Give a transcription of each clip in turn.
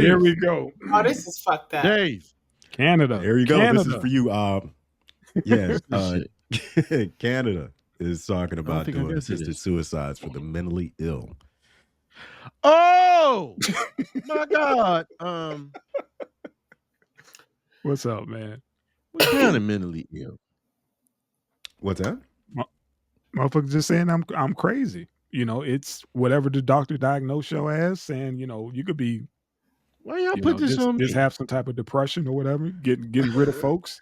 Here we go. Oh, this is fucked up. Dave. Canada. There you go. Canada. This is for you. Yes. Shit. Canada is talking don't about think I doing got to assisted this. suicides for the mentally ill. Oh my God. What's up, man? What kind of mentally ill? What's that? Motherfucker just saying I'm crazy. You know, it's whatever the doctor diagnosed your ass, saying, you know, you could be, Why y'all you put know, this on me? just have some type of depression or whatever, getting rid of folks.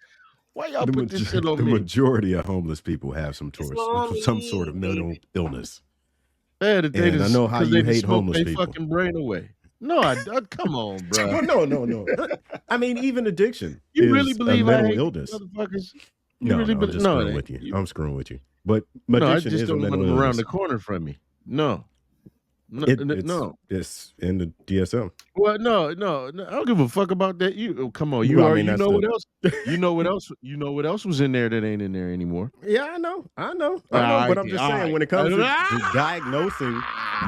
Why y'all put this shit on The me? majority of homeless people have some sort of mental illness. Yeah, And I know how you hate smoke homeless they people. fucking brain away. No, I come on, bro. Well, no. I mean, even addiction You is really a believe I mental hate illness. motherfuckers? No, I'm just screwing it with ain't. you. I'm screwing with you. But No, I addiction just is a don't want mental them around illness. the corner from me. No. No. It's in the DSM. Well, no. I don't give a fuck about that. Come on. Well, I mean, you that's know the- what else? You know what else? You know what else was in there that ain't in there anymore? Yeah, I know. But I'm just saying, when it comes to diagnosing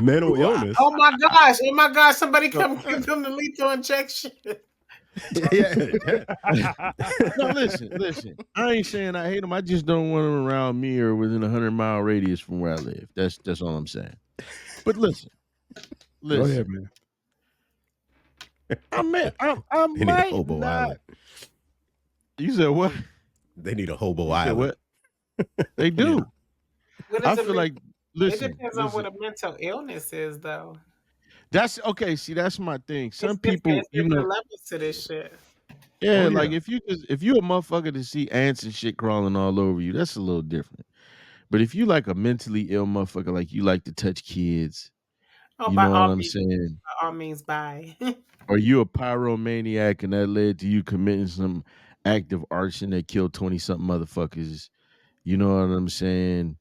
mental illness, Oh my gosh! Somebody come give him the lethal injection. yeah. No, listen. I ain't saying I hate them. I just don't want them around me or within 100-mile radius from where I live. That's all I'm saying. But listen. Go ahead, man. I They need a hobo island. You said what? They need a hobo You said island. what? They do. I feel like it depends on what a mental illness is, though. That's okay. See, that's my thing. Some It's people, different levels to this shit. Yeah, like if you a motherfucker to see ants and shit crawling all over you, that's a little different. But if you like a mentally ill motherfucker, like you like to touch kids, you know what I'm saying? By all means, bye. Or you a pyromaniac and that led to you committing some act of arson that killed 20-something motherfuckers. You know what I'm saying?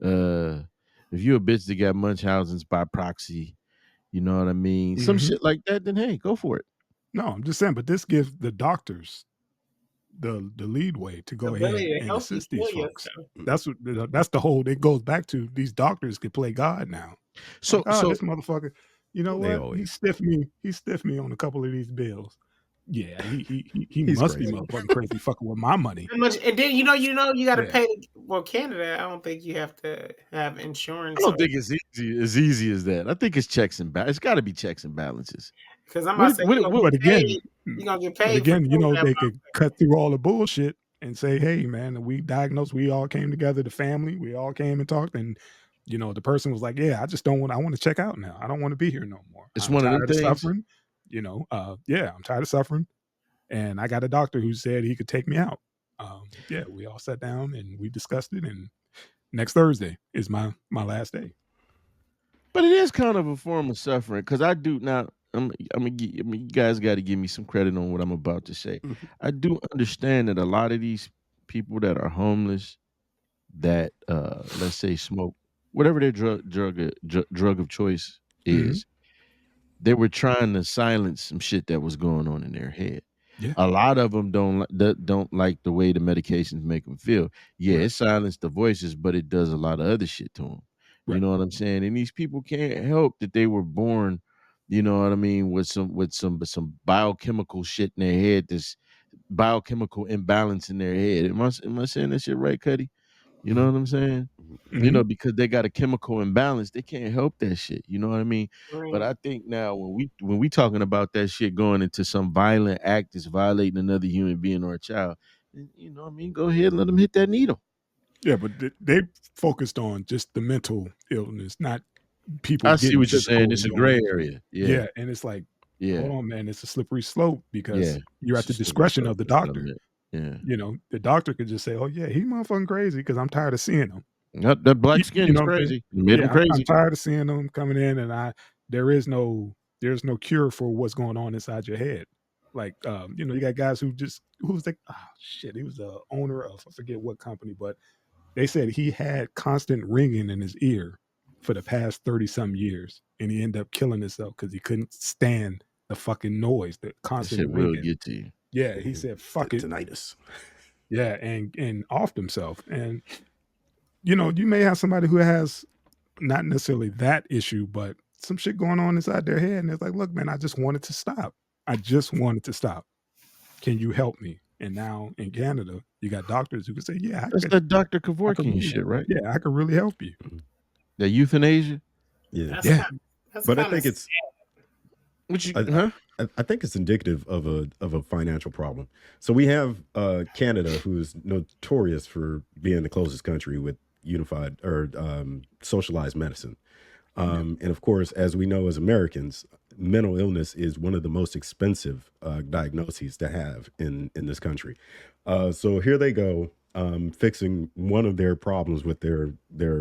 If you a bitch that got Munchausen's by proxy, you know what I mean? Some shit like that, then hey, go for it. No, I'm just saying, but this gives the doctors the lead way to go ahead and assist these folks. That's the whole. It goes back to these doctors could play God now. So, like, this motherfucker, you know what? He stiffed me on a couple of these bills. Yeah, he must be motherfucking crazy fucking with my money. And then you got to pay. Well, Canada, I don't think you have to have insurance. I don't think it's easy as that. I think it's checks and balances. It's got to be checks and balances. Because I'm about to say, you're gonna get paid. But again, you know, they could cut through all the bullshit and say, "Hey, man, we diagnosed. We all came together. The family, we all came and talked." And you know, the person was like, "Yeah, I just don't want. I want to check out now. I don't want to be here no more. It's I'm one of tired them of things. suffering. You know, I'm tired of suffering." And I got a doctor who said he could take me out. We all sat down and we discussed it. And next Thursday is my last day. But it is kind of a form of suffering because I do now. You guys got to give me some credit on what I'm about to say. I do understand that a lot of these people that are homeless, that let's say smoke, whatever their drug of choice is, they were trying to silence some shit that was going on in their head. Yeah. A lot of them don't like the way the medications make them feel. Yeah, it silenced the voices, but it does a lot of other shit to them. Right. You know what I'm saying? And these people can't help that they were born, you know what I mean, with some biochemical shit in their head, this biochemical imbalance in their head. Am I saying that shit right, Cuddy? You know what I'm saying? You know, because they got a chemical imbalance, they can't help that shit. You know what I mean? Right. But I think now when we talking about that shit going into some violent act that's violating another human being or a child, you know what I mean? Go ahead and let them hit that needle. Yeah, but they focused on just the mental illness, not people. I see what you're saying. It's a gray area. Yeah, and it's like, hold on, man, it's a slippery slope because you're at the discretion of the doctor. Yeah, you know, the doctor could just say, "Oh yeah, he motherfucking crazy," because I'm tired of seeing him. That black skin is crazy. Yeah, I'm tired of seeing them coming in, and there's no cure for what's going on inside your head. Like, you know, you got guys who was like, oh shit, he was the owner of, I forget what company, but they said he had constant ringing in his ear for the past 30-some years, and he ended up killing himself because he couldn't stand the fucking noise, the constant ringing. Will get to you. Yeah, he said, "Fuck it, tinnitus." Yeah, and offed himself. And you know, you may have somebody who has not necessarily that issue, but some shit going on inside their head, and it's like, look, man, I just wanted to stop. I just wanted to stop. Can you help me? And now in Canada, you got doctors who can say, yeah, That's that Dr. I could Kevorkian really, shit, right? yeah, I could really help you. The euthanasia. Yeah, That's Yeah. kind. That's but I kind of think it's What you? I, Huh? I think it's indicative of a financial problem. So we have Canada, who is notorious for being the closest country with unified or socialized medicine. And of course, as we know as Americans, mental illness is one of the most expensive diagnoses to have in this country. So here they go, fixing one of their problems with their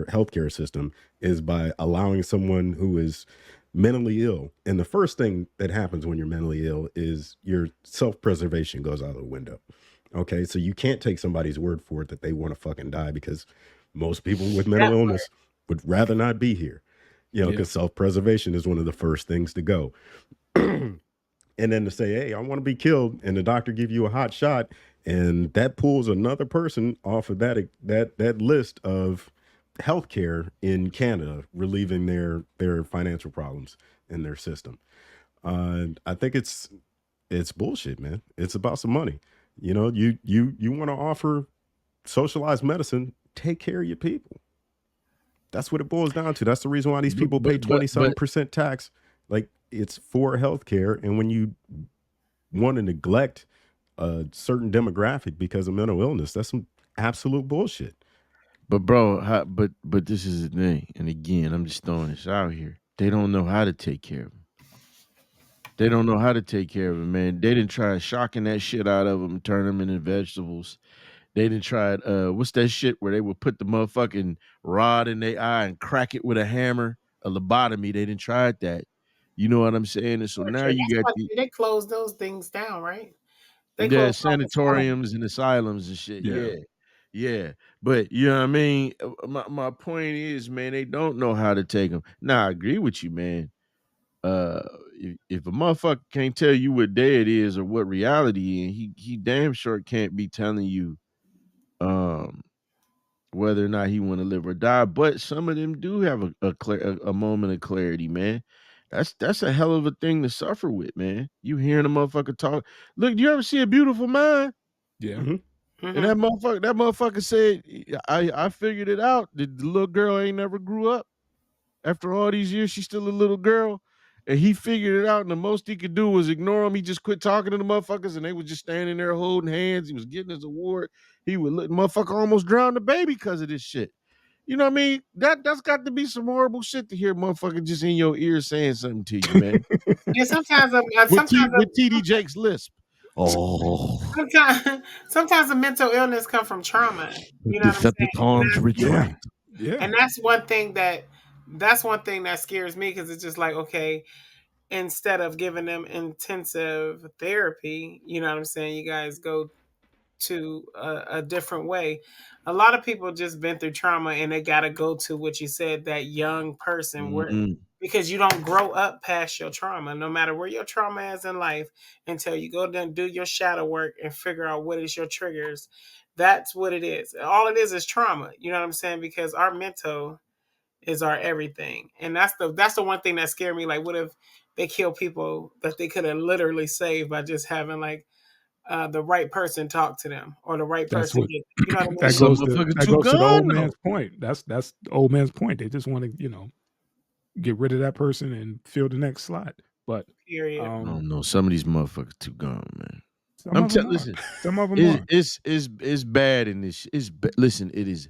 healthcare system is by allowing someone who is mentally ill. And the first thing that happens when you're mentally ill is your self-preservation goes out of the window. Okay, so you can't take somebody's word for it that they want to fucking die, because most people with mental that part. illness would rather not be here. You know, Yeah. because self-preservation is one of the first things to go. And then to say, hey, I want to be killed, and the doctor give you a hot shot, and that pulls another person off of that list of healthcare in Canada, relieving their financial problems in their system. I think it's bullshit, man. It's about some money. You know, you want to offer socialized medicine, take care of your people. That's what it boils down to. That's the reason why these people pay 20-something% tax. Like, it's for healthcare. And when you want to neglect a certain demographic because of mental illness, that's some absolute bullshit. But bro, but this is the thing. And again, I'm just throwing this out here. They don't know how to take care of them. They don't know how to take care of them, man. They didn't try shocking that shit out of them, turn them into vegetables. They didn't try what's that shit where they would put the motherfucking rod in their eye and crack it with a hammer, a lobotomy. They didn't try that. You know what I'm saying? And so now Torture. you That's got what the they closed those things down, right? They closed all the asylums. sanatoriums and asylums and shit. Yeah. Yeah. Yeah. But you know what I mean? My point is, man, they don't know how to take them. Now, I agree with you, man. Uh if a motherfucker can't tell you what day it is or what reality is, he damn sure can't be telling you um whether or not he want to live or die. But some of them do have a moment of clarity, man. That's a hell of a thing to suffer with, man. You hearing a motherfucker talk. Look, do you ever see A Beautiful Mind? Yeah. Mm-hmm. And that motherfucker said, I figured it out. The little girl ain't never grew up. After all these years, she's still a little girl. And he figured it out, and the most he could do was ignore him. He just quit talking to the motherfuckers, and they was just standing there holding hands. He was getting his award. He would let motherfucker almost drown the baby because of this shit. You know what I mean? That's got to be some horrible shit to hear motherfucker just in your ear saying something to you, man. Yeah, sometimes, With TD Jake's lisp. Oh, sometimes the mental illness come from trauma. the You know what I'm saying? Decepticons retract. Yeah. And that's one thing that scares me, because it's just like, okay, instead of giving them intensive therapy, you know what I'm saying, you guys go to a different way. A lot of people just been through trauma, and they got to go to what you said, that young person, where Mm-mm. because you don't grow up past your trauma, no matter where your trauma is in life, until you go down and do your shadow work and figure out what is your triggers. That's what it is. All it is trauma. You know what I'm saying? Because our mental is our everything. And that's the one thing that scared me. Like, what if they kill people that they could have literally saved by just having, like, the right person talk to them, or the right That's person what get, you know what I that mean? Some goes to motherfuckers that too goes to the old gone man's though. point. That's the old man's point. They just want to, get rid of that person and fill the next slot. But Period. I don't know. Some of these motherfuckers too gone, man. some of them are. Listen, Some of them are. it's bad in this. Listen, it is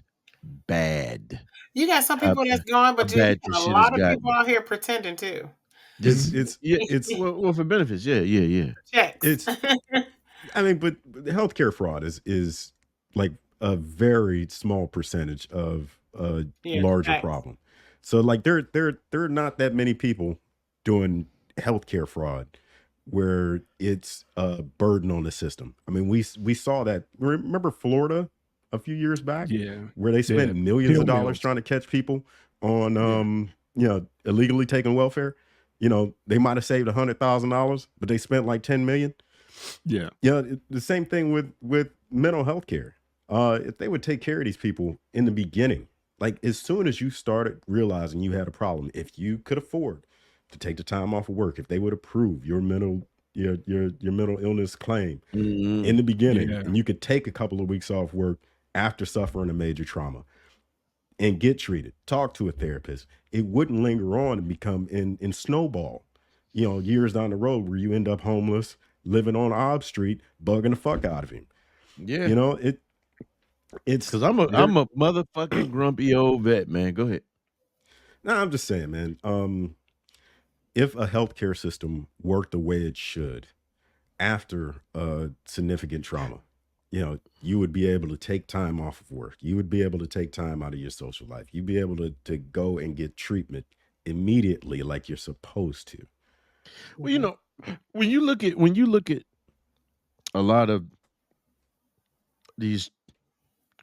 bad. You got some How people that's gone, how but you bad got this a shit has lot of people gotten. out here pretending too. It's Well, for benefits, yeah. Checks. I mean, but the healthcare fraud is like a very small percentage of a Yeah, larger facts. problem. So like there are not that many people doing healthcare fraud where it's a burden on the system. I mean, we saw that. Remember Florida a few years back, Yeah. where they spent Yeah. millions Pill of dollars mills. trying to catch people on Yeah. illegally taking welfare. They might have saved $100,000, but they spent like 10 million. Yeah. The same thing with mental health care. If they would take care of these people in the beginning, like as soon as you started realizing you had a problem, if you could afford to take the time off of work, if they would approve your mental your mental illness claim in Mhm. the beginning, Yeah. and you could take a couple of weeks off work after suffering a major trauma and get treated, talk to a therapist. It wouldn't linger on and become in snowball, years down the road where you end up homeless, living on Ob Street, bugging the fuck out of him. Yeah. You know, it's Cause I'm a there. I'm a motherfucking grumpy old vet, man. Go ahead. No, I'm just saying, man. If a healthcare system worked the way it should after a significant trauma, you would be able to take time off of work. You would be able to take time out of your social life. You'd be able to go and get treatment immediately like you're supposed to. Well, Mhm. when you look at a lot of these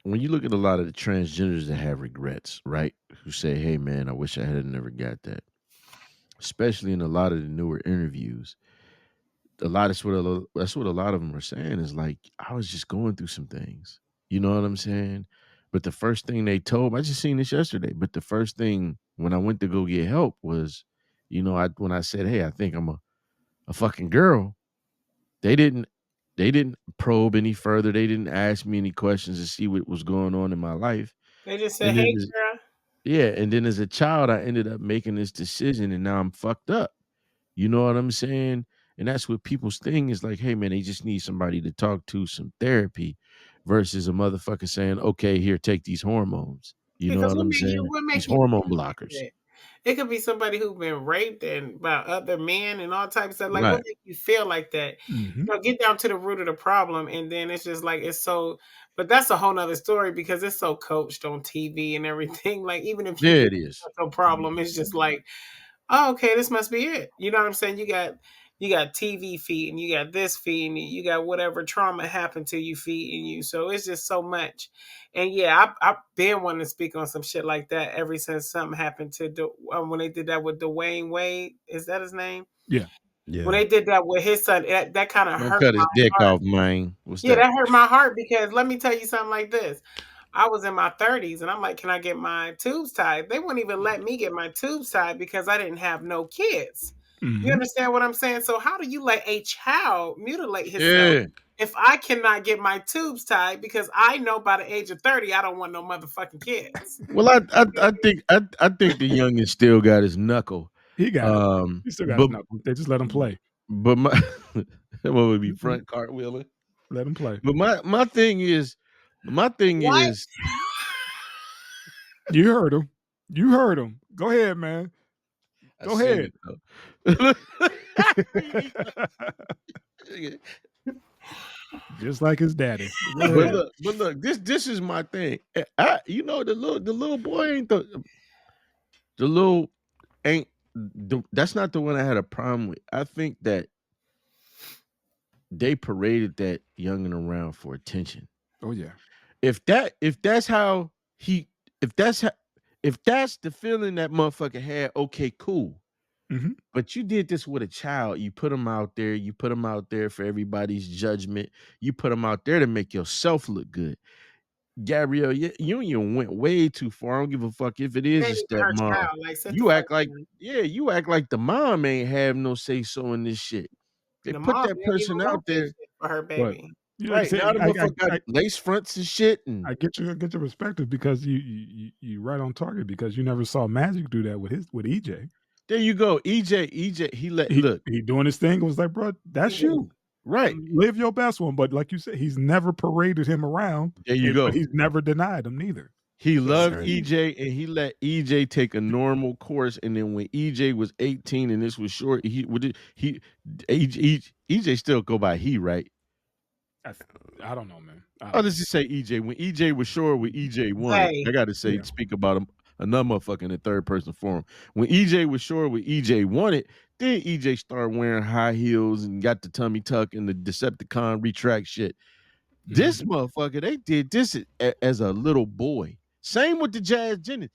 when you look at a lot of the transgenders that have regrets, right? Who say, "Hey, man, I wish I had never got that." Especially in a lot of the newer interviews, that's what a lot of them are saying is like, I was just going through some things. You know what I'm saying? But the first thing they told me, I just seen this yesterday. But the first thing when I went to go get help was, when I said, "Hey, I think I'm a fucking girl," they didn't they didn't probe any further. They didn't ask me any questions to see what was going on in my life. They just said, And then "Hey, girl." yeah, and then as a child, I ended up making this decision, and now I'm fucked up. You know what I'm saying? And that's what people's thing is like, hey man, they just need somebody to talk to, some therapy, versus a motherfucker saying, okay, here, take these hormones. You know Because what what I'm make you saying? what These make you hormone think blockers. that? It could be somebody who's been raped and by other men and all types of stuff. Like, what Right. make you feel like that? Mhm. Get down to the root of the problem, and then it's just like it's so. But that's a whole nother story because it's so coached on TV and everything. Like, even if you Yeah, get it is. a problem, it's just like, oh, okay, this must be it. You know what I'm saying? You got TV feeding, you got this feeding, you got whatever trauma happened to you feeding you. So it's just so much. And yeah, I've been wanting to speak on some shit like that ever since something happened to when they did that with Dwayne Wade. Is that his name? Yeah. When Yeah. they did that with his son, that kind of Don't hurt cut my his dick heart. off, man. What's Yeah, that? that hurt my heart because let me tell you something like this. I was in my 30s and I'm like, can I get my tubes tied? They wouldn't even let me get my tubes tied because I didn't have no kids. You Mhm. understand what I'm saying? So how do you let a child mutilate himself Yeah. if I cannot get my tubes tied because I know by the age of 30 I don't want no motherfucking kids. Well, I think the youngin still got his knuckle. He got it. Um, He still got his but knuckles. They just let him play. but my what would be Mhm. front cartwheeling? Let him play. But my thing is What? You heard him. You heard him. Go ahead, man. I Go seen ahead. it though. Just like his daddy. Go but ahead. look, this is my thing. The little boy ain't the little ain't that's not the one I had a problem with. I think that they paraded that youngin around for attention. Oh yeah. If that's how he if that's how if that's the feeling that motherfucker had, okay, cool. Mhm. But you did this with a child. You put him out there. You put him out there for everybody's judgment. You put him out there to make yourself look good. Gabrielle, you went way too far. I don't give a fuck if it It is ain't a even her stepmom. child. Like, set the You fuck act like, down. yeah, you act like the mom ain't have no say so in this shit. They And the put mom that didn't even person out want that there, shit for her But baby. like I right now. said, The motherfucker got lace fronts and shit, and I get your perspective because you right on target because you never saw Magic do that with EJ. there you go. EJ, he let He look he doing his thing. It was like, bro, He that's did. you. right. Live your best one. But like you said, he's never paraded him around, There you but go. he's never denied him neither. He So loved Right. EJ and he let EJ take a normal course. And then when EJ was 18 and this was short, he would EJ still go by he, right? I, I don't know, man. I Oh, don't let's know. just say EJ. When EJ was short, when EJ wanted, I They. gotta say, Yeah. speak about him another motherfucker in the third person form. When EJ was short, when EJ wanted, then EJ started wearing high heels and got the tummy tuck and the Decepticon retract shit. This Mhm. motherfucker, they did this as a little boy. Same with the Jazz Jennings.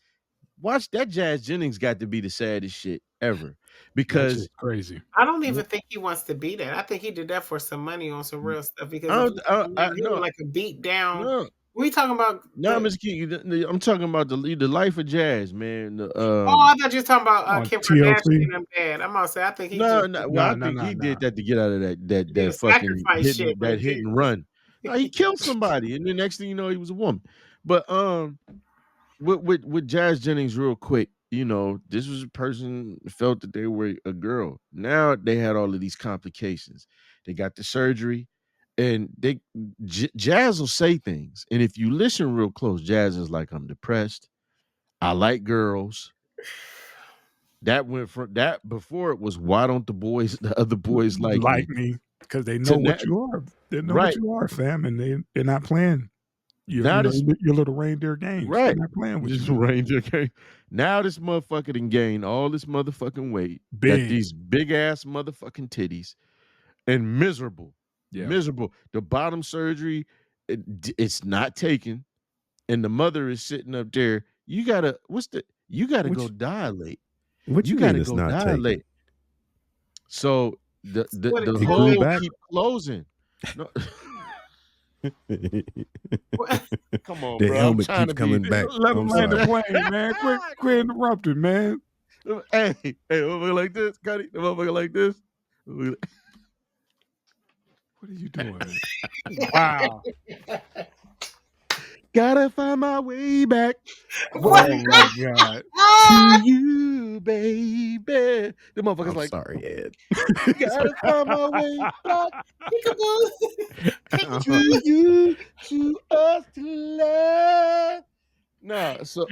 Watch that. Jazz Jennings got to be the saddest shit ever That shit's because crazy. I don't even think he wants to be that. I think he did that for some money on some real stuff because I if don't, you see him now, he no, was like a beat down no. We talking about No, Mr. King, I'm talking about the life of Jazz, man. Oh, I thought you were talking about on Kim TLC. Kardashian and dad. I'm gonna say I think he No, just no. Well, I No, no, think no, he did no. that to get out of he did a that fucking sacrifice shit, but hit and Jesus. run. No, he killed somebody, and the next thing you know, he was a woman. But with Jazz Jennings, real quick, this was a person felt that they were a girl. Now they had all of these complications. They got the surgery, and Jazz will say things, and if you listen real close, Jazz is like, "I'm depressed. I like girls." That went from that before it was, "Why don't the other boys like Like me?" me, because they To know now, what you are. They know what right you are, fam, and they're not playing now this your little reindeer games. They're right not playing with this you. Ranger game. Now this motherfucker done gained all this motherfucking weight, got Big. these big ass motherfucking titties, and miserable, Yeah. miserable. The bottom surgery, it's not taken, and the mother is sitting up there. You gotta go Which dilate. what You you mean gotta it's go not taken? dilate. So What the It what grew hole back. keep closing. No, The what, come on, bro. I'm helmet trying keeps to be. coming back. Let I'm them land the sorry. plane, man. Quit interrupting, man. Hey, motherfucker like this, Cuddy. The motherfucker like this. What are you doing? Wow. Gotta find my way back what? Oh my God. to you, baby. The motherfucker's I'm like, sorry, Ed. gotta find my way back Peekaboo. Peekaboo. to you, to us to love. Nah, so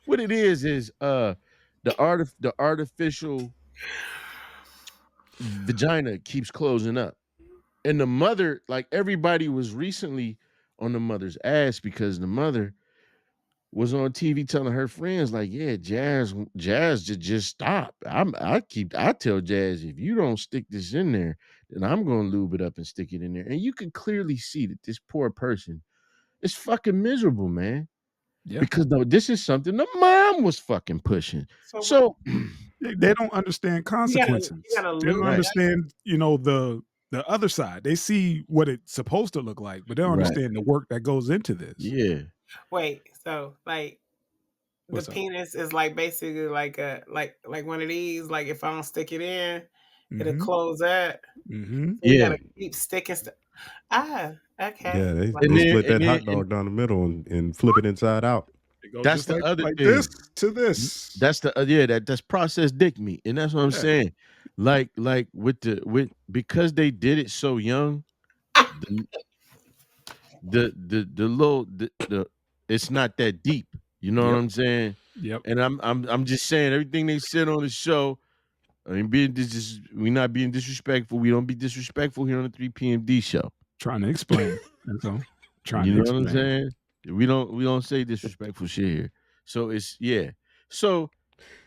what it is the artificial vagina keeps closing up. And the mother, like everybody was recently on the mother's ass because the mother was on TV telling her friends, like, yeah, Jazz just stop. I tell Jazz, if you don't stick this in there, then I'm gonna lube it up and stick it in there. And you can clearly see that this poor person is fucking miserable, man. Yeah. Because no, this is something the mom was fucking pushing. So So They don't understand you consequences. gotta They don't lube it right, up. understand, the other side. They see what it's supposed to look like, but they don't right. understand the work that goes into this. Yeah. Wait, so like the What's up? penis is like basically like a like one of these. Like if I don't stick it in, it'll Mm-hmm. close that. Mm-hmm. So you Yeah. gotta keep sticking stuff. Ah, okay. Yeah, they, Like, And they then split and that then hot and dog down the middle and flip it inside out. It goes that's just the like other this thing. to this. That's the yeah, that's processed dick meat. And that's what I'm Yeah. saying. Like with because they did it so young, the the little the it's not that deep. You know what Yep. I'm saying? Yep. And I'm just saying everything they said on the show. I mean, we not being disrespectful. We don't be disrespectful here on the 3 p.m.D show. Trying to explain. That's all. Trying You to know what I'm explain. saying? We don't say disrespectful shit here. So it's yeah. So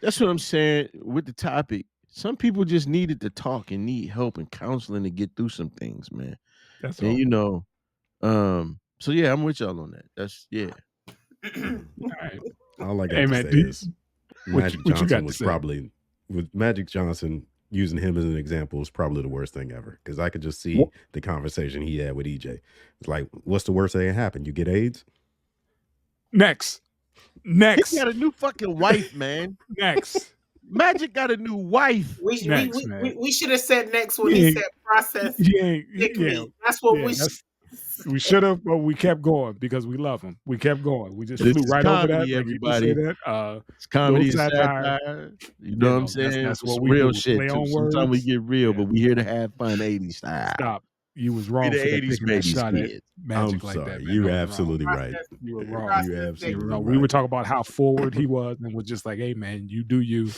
that's what I'm saying with the topic. Some people just needed to talk and need help and counseling to get through some things, man. That's And all. so yeah, I'm with y'all on that. That's yeah. All right. All I got Hey to man, say is what Magic you Johnson got to was say? probably with Magic Johnson using him as an example is probably the worst thing ever because I could just see the conversation he had with EJ. It's like, what's the worst thing that happened? You get AIDS? Next. He got a new fucking wife, man. Next. Magic got a new wife. Next, man. we should have said next when he Yeah. said process Yeah. dick Yeah. meat. That's what Yeah. we We should have, but we kept going because we love him. We kept going. We just This flew is right over that. comedy, Like you just say everybody. that. It's comedy Little and satire. satire. You know what I'm saying? That's With what some we do. real We shit play too. on Sometimes we words. get real, Yeah. but we here to have fun 80s style. Stop. You was We wrong the for 80s taking that babies shot at kids. Magic I'm like sorry. that, man. You're That was wrong. absolutely right. process You were wrong. process You're dick absolutely We right. were talking about how forward he was and was just like, hey man, you do you.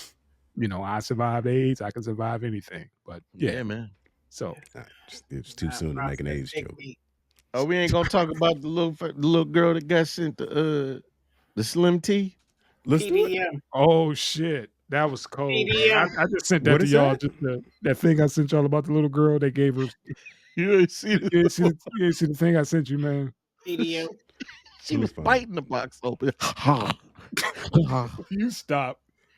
I survived AIDS. I can survive anything. But Yeah, man. So It's too soon to make an process AIDS dick joke. meat. Oh, we ain't gonna talk about the little girl that got sent the Slim T. Let's do it. PDM. oh shit. That was cold, man. PDM. I just sent that What to is y'all. that? Just that thing I sent y'all about the little girl. They gave her. You ain't see You this? ain't see the thing I sent you, man. PDM. She It was was funny. biting the box open. You stop.